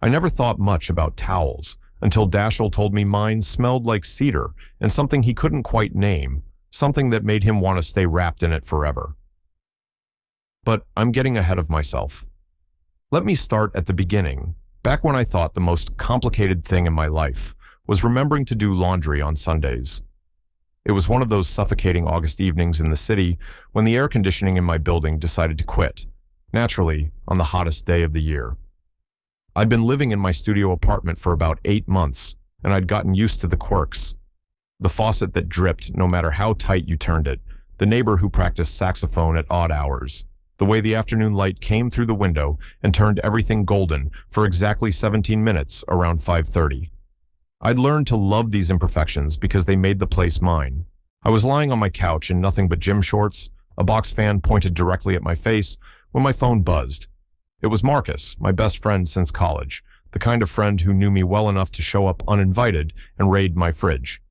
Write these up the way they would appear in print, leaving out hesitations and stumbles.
I never thought much about towels until Dashiell told me mine smelled like cedar and something he couldn't quite name, something that made him want to stay wrapped in it forever. But I'm getting ahead of myself. Let me start at the beginning, back when I thought the most complicated thing in my life was remembering to do laundry on Sundays. It was one of those suffocating August evenings in the city when the air conditioning in my building decided to quit, naturally, on the hottest day of the year. I'd been living in my studio apartment for about 8 months, and I'd gotten used to the quirks. The faucet that dripped no matter how tight you turned it, the neighbor who practiced saxophone at odd hours, the way the afternoon light came through the window and turned everything golden for exactly 17 minutes around 5:30. I'd learned to love these imperfections because they made the place mine. I was lying on my couch in nothing but gym shorts, a box fan pointed directly at my face, when my phone buzzed. It was Marcus, my best friend since college, the kind of friend who knew me well enough to show up uninvited and raid my fridge.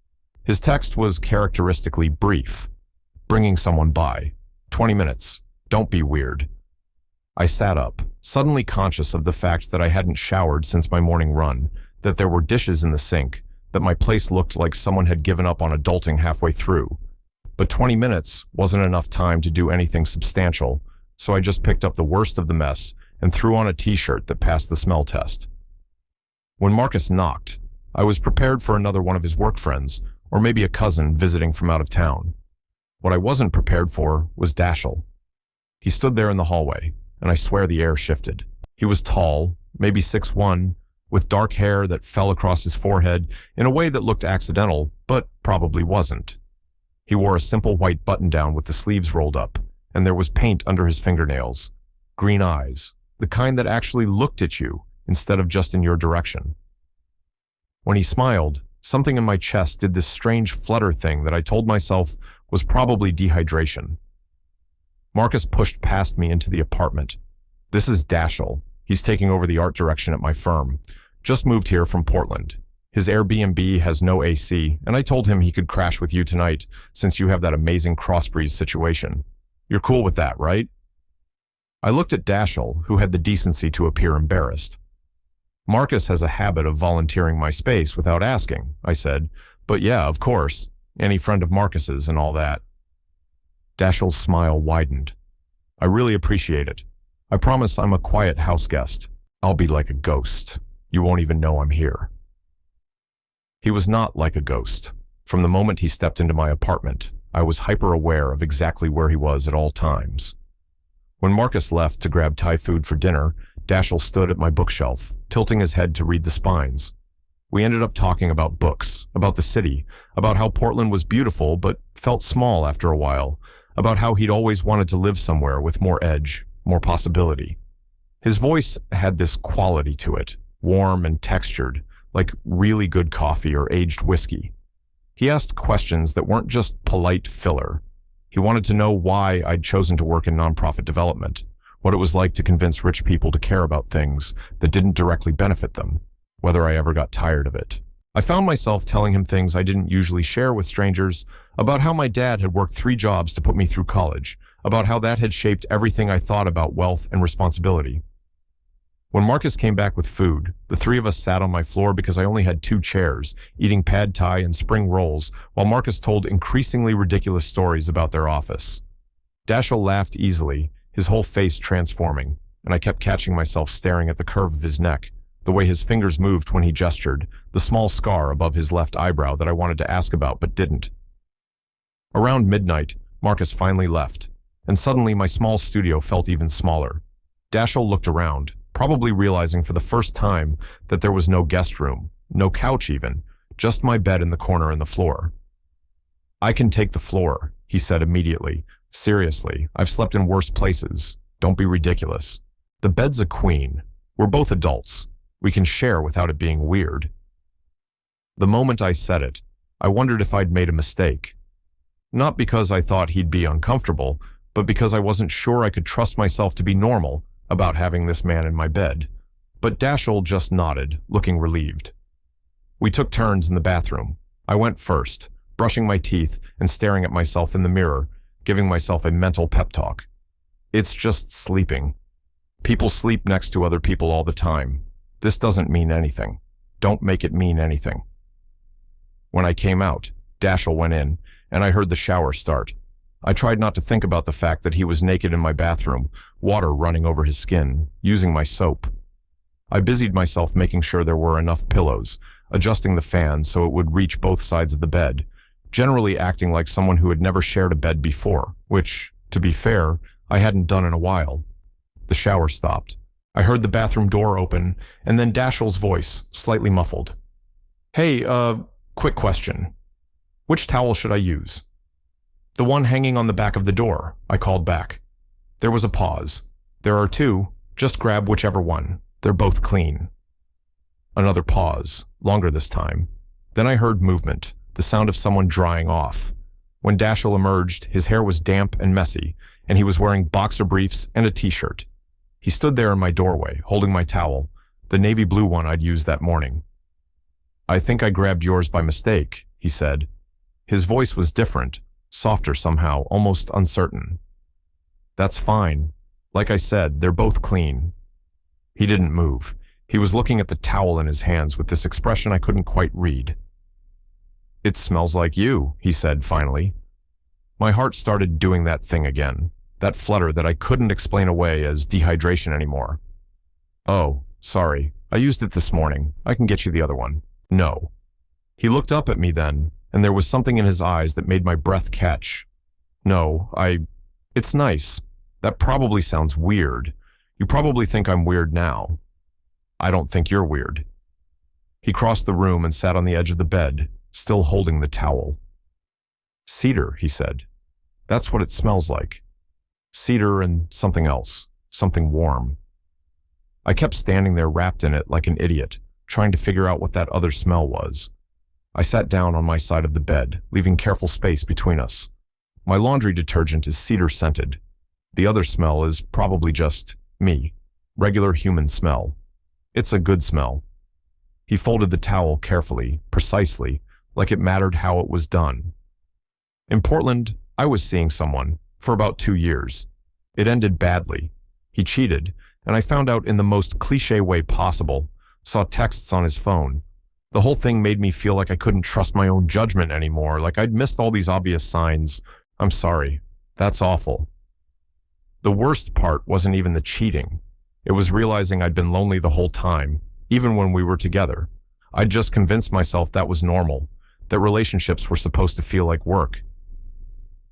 His text was characteristically brief. Bringing someone by. 20 minutes. Don't be weird. I sat up, suddenly conscious of the fact that I hadn't showered since my morning run, that there were dishes in the sink, that my place looked like someone had given up on adulting halfway through. But 20 minutes wasn't enough time to do anything substantial, so I just picked up the worst of the mess and threw on a t-shirt that passed the smell test. When Marcus knocked, I was prepared for another one of his work friends, or maybe a cousin visiting from out of town. What I wasn't prepared for was Dashiell. He stood there in the hallway, and I swear the air shifted. He was tall, maybe 6'1", with dark hair that fell across his forehead in a way that looked accidental, but probably wasn't. He wore a simple white button-down with the sleeves rolled up, and there was paint under his fingernails. Green eyes, the kind that actually looked at you instead of just in your direction. When he smiled, something in my chest did this strange flutter thing that I told myself was probably dehydration. Marcus pushed past me into the apartment. This is Dashiell. He's taking over the art direction at my firm. Just moved here from Portland. His Airbnb has no AC, and I told him he could crash with you tonight since you have that amazing crossbreed situation. You're cool with that, right? I looked at Dashiell, who had the decency to appear embarrassed. Marcus has a habit of volunteering my space without asking, I said, but yeah, of course, any friend of Marcus's and all that. Dashiell's smile widened. I really appreciate it. I promise I'm a quiet house guest. I'll be like a ghost. You won't even know I'm here. He was not like a ghost. From the moment he stepped into my apartment, I was hyper-aware of exactly where he was at all times. When Marcus left to grab Thai food for dinner, Dashiell stood at my bookshelf, tilting his head to read the spines. We ended up talking about books, about the city, about how Portland was beautiful but felt small after a while, about how he'd always wanted to live somewhere with more edge, more possibility. His voice had this quality to it, warm and textured, like really good coffee or aged whiskey. He asked questions that weren't just polite filler. He wanted to know why I'd chosen to work in nonprofit development, what it was like to convince rich people to care about things that didn't directly benefit them, whether I ever got tired of it. I found myself telling him things I didn't usually share with strangers, about how my dad had worked 3 jobs to put me through college, about how that had shaped everything I thought about wealth and responsibility. When Marcus came back with food, the 3 of us sat on my floor because I only had 2 chairs, eating pad thai and spring rolls, while Marcus told increasingly ridiculous stories about their office. Dashiell laughed easily, his whole face transforming, and I kept catching myself staring at the curve of his neck, the way his fingers moved when he gestured, the small scar above his left eyebrow that I wanted to ask about but didn't. Around midnight, Marcus finally left, and suddenly my small studio felt even smaller. Dashiell looked around, probably realizing for the first time that there was no guest room, no couch even, just my bed in the corner and the floor. I can take the floor, he said immediately. Seriously, I've slept in worse places. Don't be ridiculous. The bed's a queen. We're both adults. We can share without it being weird. The moment I said it, I wondered if I'd made a mistake. Not because I thought he'd be uncomfortable, but because I wasn't sure I could trust myself to be normal about having this man in my bed. But Dashiell just nodded, looking relieved. We took turns in the bathroom. I went first, brushing my teeth and staring at myself in the mirror, giving myself a mental pep talk. It's just sleeping. People sleep next to other people all the time. This doesn't mean anything. Don't make it mean anything. When I came out, Dashiell went in, and I heard the shower start. I tried not to think about the fact that he was naked in my bathroom, water running over his skin, using my soap. I busied myself making sure there were enough pillows, adjusting the fan so it would reach both sides of the bed, generally acting like someone who had never shared a bed before, which, to be fair, I hadn't done in a while. The shower stopped. I heard the bathroom door open, and then Dashiell's voice, slightly muffled. "Hey, quick question. Which towel should I use?" "The one hanging on the back of the door," I called back. There was a pause. "There are two. Just grab whichever one. They're both clean." Another pause, longer this time. Then I heard movement, the sound of someone drying off. When Dashiell emerged, his hair was damp and messy, and he was wearing boxer briefs and a t-shirt. He stood there in my doorway, holding my towel, the navy blue one I'd used that morning. "I think I grabbed yours by mistake," he said. His voice was different, softer somehow, almost uncertain. "That's fine. Like I said, they're both clean." He didn't move. He was looking at the towel in his hands with this expression I couldn't quite read. "It smells like you," he said finally. My heart started doing that thing again, that flutter that I couldn't explain away as dehydration anymore. "Oh, sorry. I used it this morning. I can get you the other one." "No." He looked up at me then, and there was something in his eyes that made my breath catch. "No, it's nice. That probably sounds weird. You probably think I'm weird now. I don't think you're weird." He crossed the room and sat on the edge of the bed, still holding the towel. "Cedar," he said. "That's what it smells like. Cedar and something else, something warm." I kept standing there wrapped in it like an idiot, trying to figure out what that other smell was. I sat down on my side of the bed, leaving careful space between us. My laundry detergent is cedar-scented. The other smell is probably just me, regular human smell. It's a good smell. He folded the towel carefully, precisely, like it mattered how it was done. In Portland, I was seeing someone, for about 2 years. It ended badly. He cheated, and I found out in the most cliché way possible, saw texts on his phone. The whole thing made me feel like I couldn't trust my own judgment anymore, like I'd missed all these obvious signs. I'm sorry. That's awful. The worst part wasn't even the cheating. It was realizing I'd been lonely the whole time, even when we were together. I'd just convinced myself that was normal, that relationships were supposed to feel like work.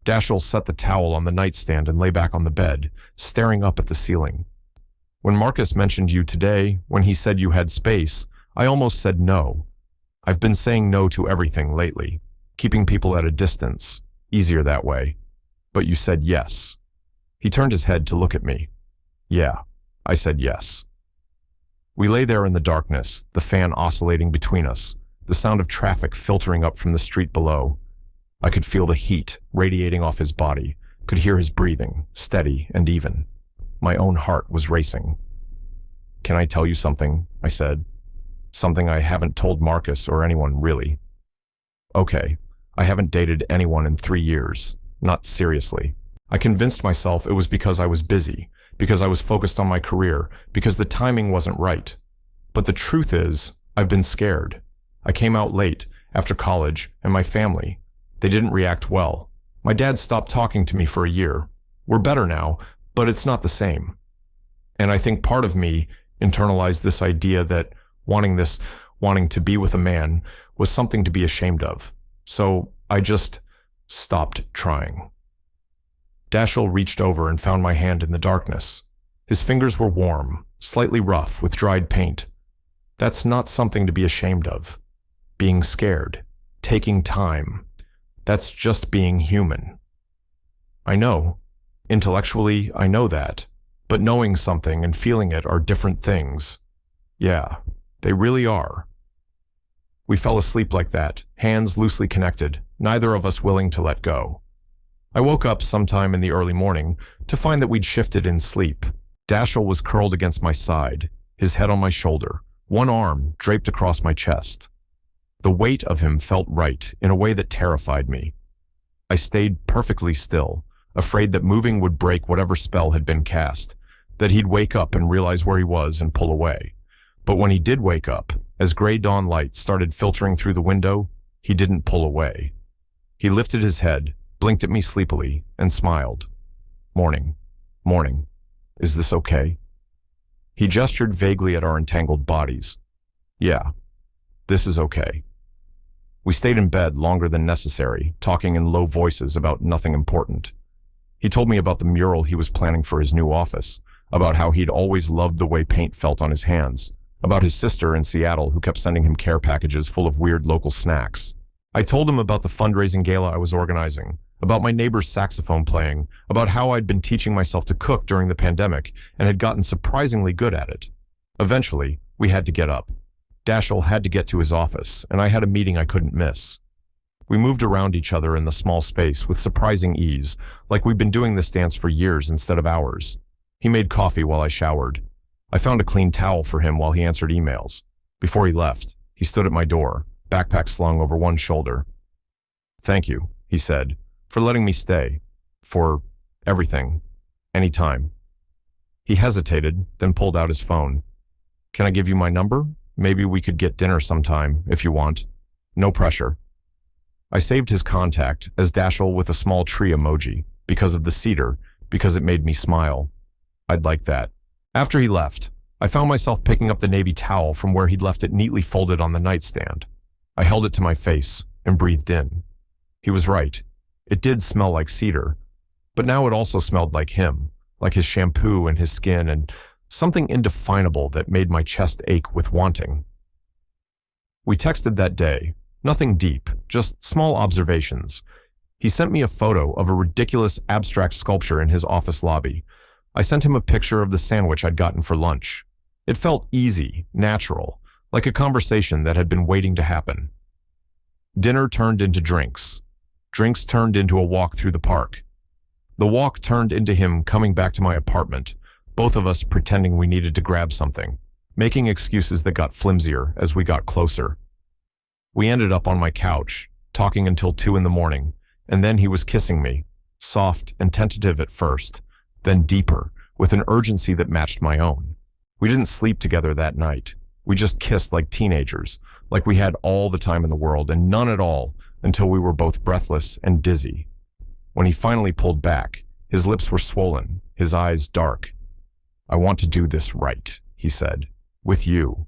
Dashiell set the towel on the nightstand and lay back on the bed, staring up at the ceiling. "When Marcus mentioned you today, when he said you had space, I almost said no. I've been saying no to everything lately, keeping people at a distance, easier that way. But you said yes." He turned his head to look at me. "Yeah," I said yes. We lay there in the darkness, the fan oscillating between us, the sound of traffic filtering up from the street below. I could feel the heat radiating off his body, could hear his breathing, steady and even. My own heart was racing. "Can I tell you something?" I said. "Something I haven't told Marcus or anyone really." "Okay, I haven't dated anyone in 3 years. Not seriously. I convinced myself it was because I was busy, because I was focused on my career, because the timing wasn't right. But the truth is, I've been scared. I came out late, after college, and my family, they didn't react well. My dad stopped talking to me for a year. We're better now, but it's not the same. And I think part of me internalized this idea that wanting to be with a man was something to be ashamed of. So I just stopped trying." Dashiell reached over and found my hand in the darkness. His fingers were warm, slightly rough with dried paint. That's not something to be ashamed of. Being scared, taking time, that's just being human. I know. Intellectually, I know that. But knowing something and feeling it are different things. Yeah, they really are. We fell asleep like that, hands loosely connected, neither of us willing to let go. I woke up sometime in the early morning to find that we'd shifted in sleep. Dashiell was curled against my side, his head on my shoulder, one arm draped across my chest. The weight of him felt right in a way that terrified me. I stayed perfectly still, afraid that moving would break whatever spell had been cast, that he'd wake up and realize where he was and pull away. But when he did wake up, as gray dawn light started filtering through the window, he didn't pull away. He lifted his head, blinked at me sleepily, and smiled. "Morning. Morning. Is this okay?" He gestured vaguely at our entangled bodies. "Yeah, this is okay." We stayed in bed longer than necessary, talking in low voices about nothing important. He told me about the mural he was planning for his new office, about how he'd always loved the way paint felt on his hands, about his sister in Seattle who kept sending him care packages full of weird local snacks. I told him about the fundraising gala I was organizing, about my neighbor's saxophone playing, about how I'd been teaching myself to cook during the pandemic and had gotten surprisingly good at it. Eventually, we had to get up. Dashiell had to get to his office, and I had a meeting I couldn't miss. We moved around each other in the small space with surprising ease, like we'd been doing this dance for years instead of hours. He made coffee while I showered. I found a clean towel for him while he answered emails. Before he left, he stood at my door, backpack slung over one shoulder. "Thank you," he said, "for letting me stay. For everything. Anytime." He hesitated, then pulled out his phone. "Can I give you my number? Maybe we could get dinner sometime, if you want. No pressure." I saved his contact as Dashiell with a small tree emoji, because of the cedar, because it made me smile. I'd like that. After he left, I found myself picking up the navy towel from where he'd left it neatly folded on the nightstand. I held it to my face and breathed in. He was right. It did smell like cedar, but now it also smelled like him, like his shampoo and his skin, and something indefinable that made my chest ache with wanting. We texted that day. Nothing deep, just small observations. He sent me a photo of a ridiculous abstract sculpture in his office lobby. I sent him a picture of the sandwich I'd gotten for lunch. It felt easy, natural, like a conversation that had been waiting to happen. Dinner turned into drinks. Drinks turned into a walk through the park. The walk turned into him coming back to my apartment, both of us pretending we needed to grab something, making excuses that got flimsier as we got closer. We ended up on my couch, talking until 2 a.m, and then he was kissing me, soft and tentative at first, then deeper, with an urgency that matched my own. We didn't sleep together that night. We just kissed like teenagers, like we had all the time in the world and none at all until we were both breathless and dizzy. When he finally pulled back, his lips were swollen, his eyes dark. "I want to do this right," he said, "with you.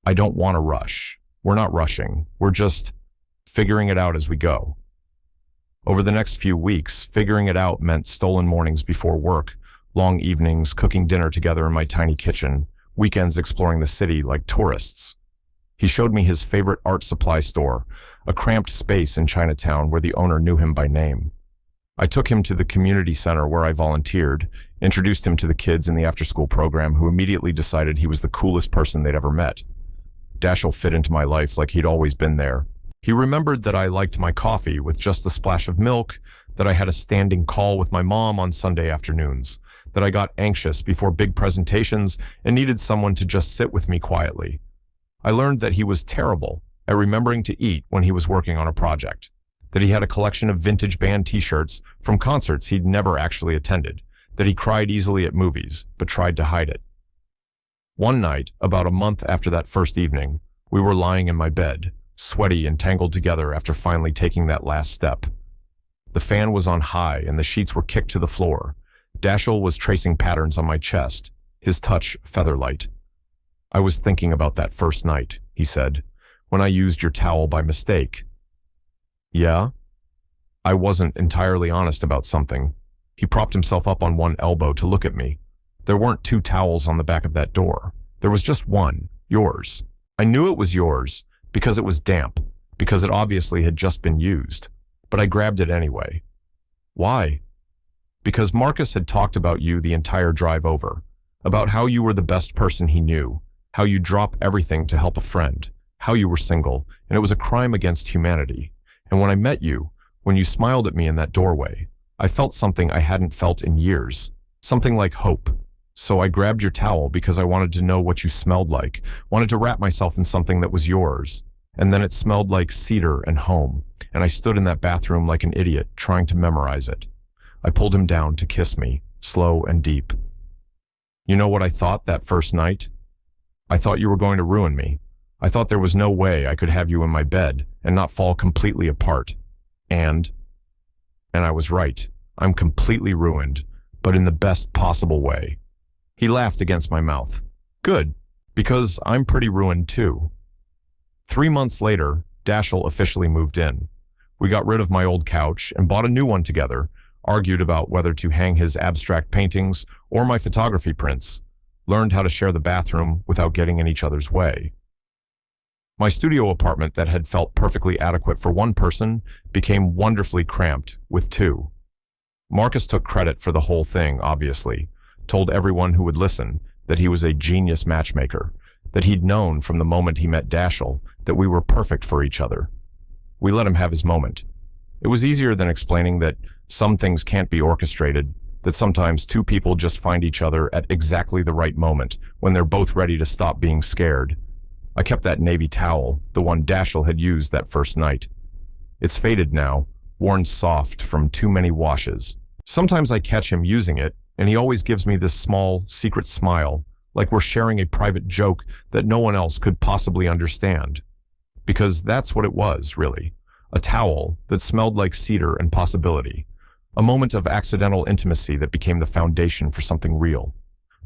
I don't want to rush. We're not rushing. We're just figuring it out as we go." Over the next few weeks, figuring it out meant stolen mornings before work, long evenings cooking dinner together in my tiny kitchen, weekends exploring the city like tourists. He showed me his favorite art supply store, a cramped space in Chinatown where the owner knew him by name. I took him to the community center where I volunteered, introduced him to the kids in the after-school program who immediately decided he was the coolest person they'd ever met. Dashiell fit into my life like he'd always been there. He remembered that I liked my coffee with just a splash of milk, that I had a standing call with my mom on Sunday afternoons, that I got anxious before big presentations and needed someone to just sit with me quietly. I learned that he was terrible at remembering to eat when he was working on a project, that he had a collection of vintage band t-shirts from concerts he'd never actually attended, that he cried easily at movies, but tried to hide it. One night, about a month after that first evening, we were lying in my bed, sweaty and tangled together after finally taking that last step. The fan was on high and the sheets were kicked to the floor. Dashiell was tracing patterns on my chest, his touch feather-light. "I was thinking about that first night," he said, "when I used your towel by mistake." "Yeah?" I wasn't entirely honest about something. He propped himself up on one elbow to look at me. There weren't 2 towels on the back of that door. There was just one, yours. I knew it was yours because it was damp, because it obviously had just been used. But I grabbed it anyway. Why? Because Marcus had talked about you the entire drive over, about how you were the best person he knew, how you'd drop everything to help a friend, how you were single, and it was a crime against humanity. And when I met you, when you smiled at me in that doorway, I felt something I hadn't felt in years, something like hope. So I grabbed your towel because I wanted to know what you smelled like, wanted to wrap myself in something that was yours. And then it smelled like cedar and home, and I stood in that bathroom like an idiot, trying to memorize it. I pulled him down to kiss me, slow and deep. You know what I thought that first night? I thought you were going to ruin me. I thought there was no way I could have you in my bed and not fall completely apart. And I was right. I'm completely ruined, but in the best possible way. He laughed against my mouth. Good, because I'm pretty ruined too. 3 months later, Dashiell officially moved in. We got rid of my old couch and bought a new one together, argued about whether to hang his abstract paintings or my photography prints, learned how to share the bathroom without getting in each other's way. My studio apartment that had felt perfectly adequate for one person became wonderfully cramped with two. Marcus took credit for the whole thing, obviously, told everyone who would listen that he was a genius matchmaker, that he'd known from the moment he met Dashiell that we were perfect for each other. We let him have his moment. It was easier than explaining that some things can't be orchestrated, that sometimes two people just find each other at exactly the right moment when they're both ready to stop being scared. I kept that navy towel, the one Dashiell had used that first night. It's faded now, worn soft from too many washes. Sometimes I catch him using it, and he always gives me this small, secret smile, like we're sharing a private joke that no one else could possibly understand. Because that's what it was, really. A towel that smelled like cedar and possibility. A moment of accidental intimacy that became the foundation for something real.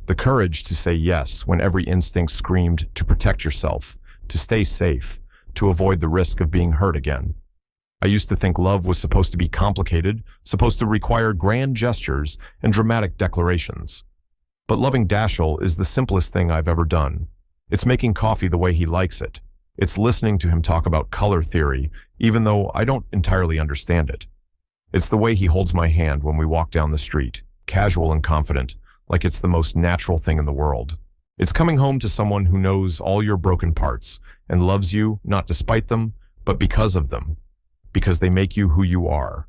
The courage to say yes when every instinct screamed to protect yourself, to stay safe, to avoid the risk of being hurt again. I used to think love was supposed to be complicated, supposed to require grand gestures and dramatic declarations. But loving Dashiell is the simplest thing I've ever done. It's making coffee the way he likes it. It's listening to him talk about color theory, even though I don't entirely understand it. It's the way he holds my hand when we walk down the street, casual and confident, like it's the most natural thing in the world. It's coming home to someone who knows all your broken parts and loves you not despite them, but because of them, because they make you who you are.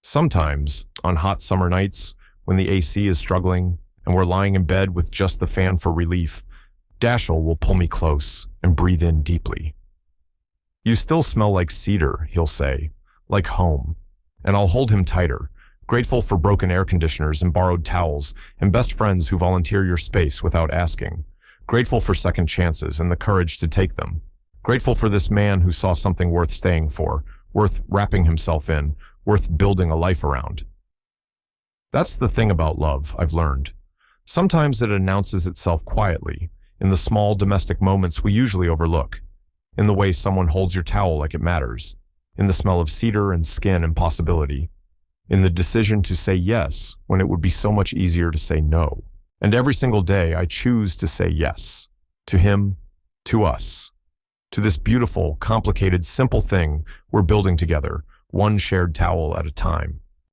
Sometimes, on hot summer nights, when the AC is struggling and we're lying in bed with just the fan for relief, Dashiell will pull me close and breathe in deeply. You still smell like cedar, he'll say, like home, and I'll hold him tighter, grateful for broken air conditioners and borrowed towels and best friends who volunteer your space without asking. Grateful for second chances and the courage to take them. Grateful for this man who saw something worth staying for, worth wrapping himself in, worth building a life around. That's the thing about love, I've learned. Sometimes it announces itself quietly, in the small domestic moments we usually overlook, in the way someone holds your towel like it matters, in the smell of cedar and skin and possibility, in the decision to say yes when it would be so much easier to say no. And every single day I choose to say yes. To him, to us. To this beautiful, complicated, simple thing we're building together, one shared towel at a time.